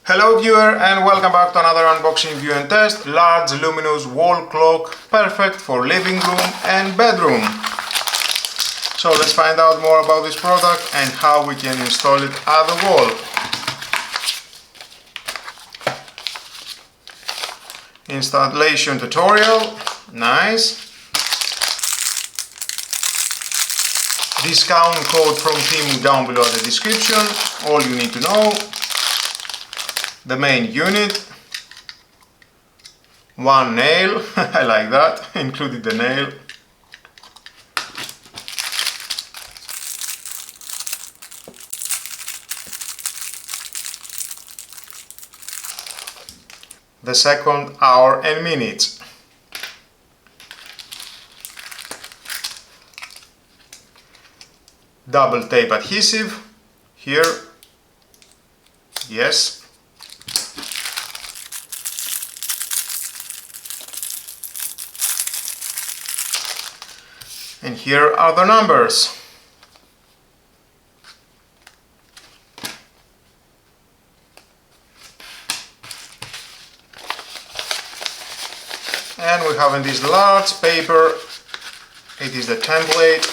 Hello viewer and welcome back to another unboxing, view and test. Large luminous wall clock, perfect for living room and bedroom. So let's find out more about this product and how we can install it at the wall. Installation tutorial, nice. Discount code from Temu down below in the description, all you need to know. The main unit, one nail, I like that, included the nail. The second, hour and minutes. Double tape adhesive, here, yes. And here are the numbers. And we have in this large paper, it is the template,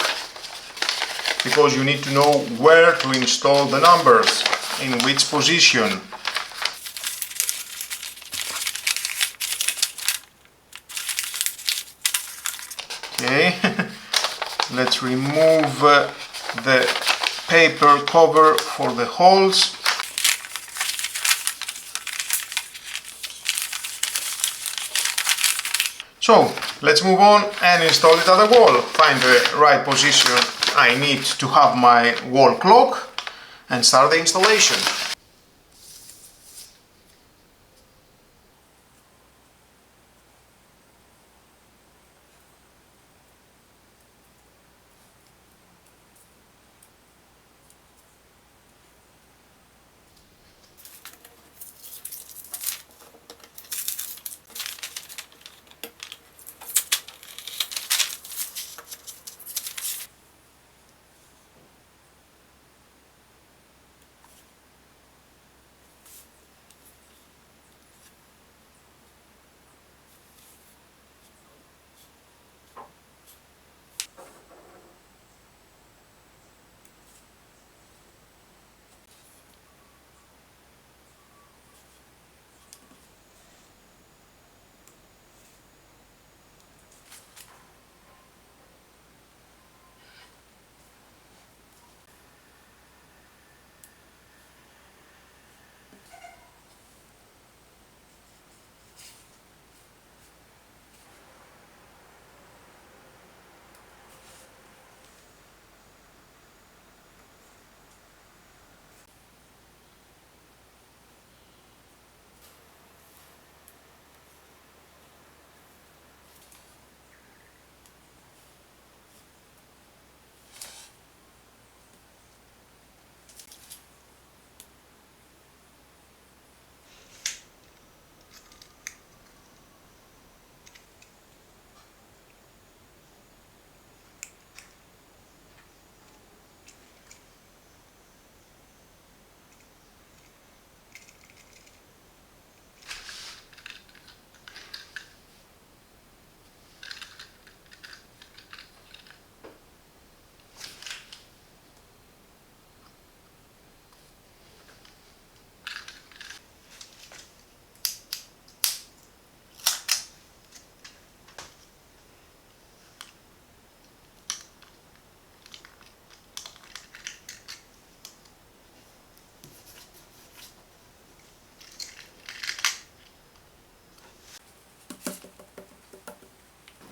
because you need to know where to install the numbers, in which position. Okay, let's remove the paper cover for the holes. So, let's move on and install it at the wall. Find the right position I need to have my wall clock and start the installation.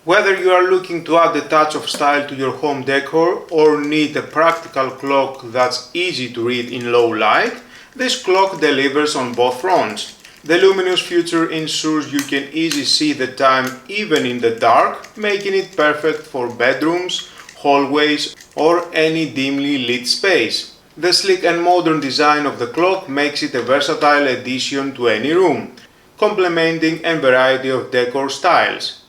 Whether you are looking to add a touch of style to your home decor or need a practical clock that's easy to read in low light, this clock delivers on both fronts. The luminous feature ensures you can easily see the time even in the dark, making it perfect for bedrooms, hallways or any dimly lit space. The sleek and modern design of the clock makes it a versatile addition to any room, complementing a variety of decor styles.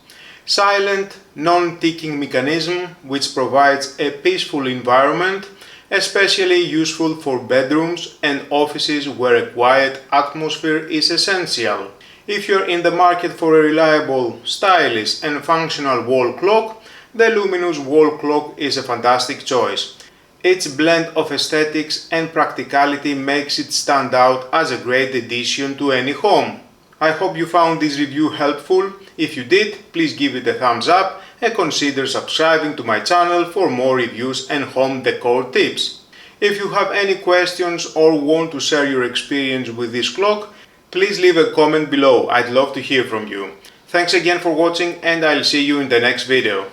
Silent, non-ticking mechanism which provides a peaceful environment especially useful for bedrooms and offices where a quiet atmosphere is essential. If you're in the market for a reliable, stylish and functional wall clock, the Luminous wall clock is a fantastic choice. Its blend of aesthetics and practicality makes it stand out as a great addition to any home. I hope you found this review helpful. If you did, please give it a thumbs up and consider subscribing to my channel for more reviews and home decor tips. If you have any questions or want to share your experience with this clock, please leave a comment below. I'd love to hear from you. Thanks again for watching and I'll see you in the next video.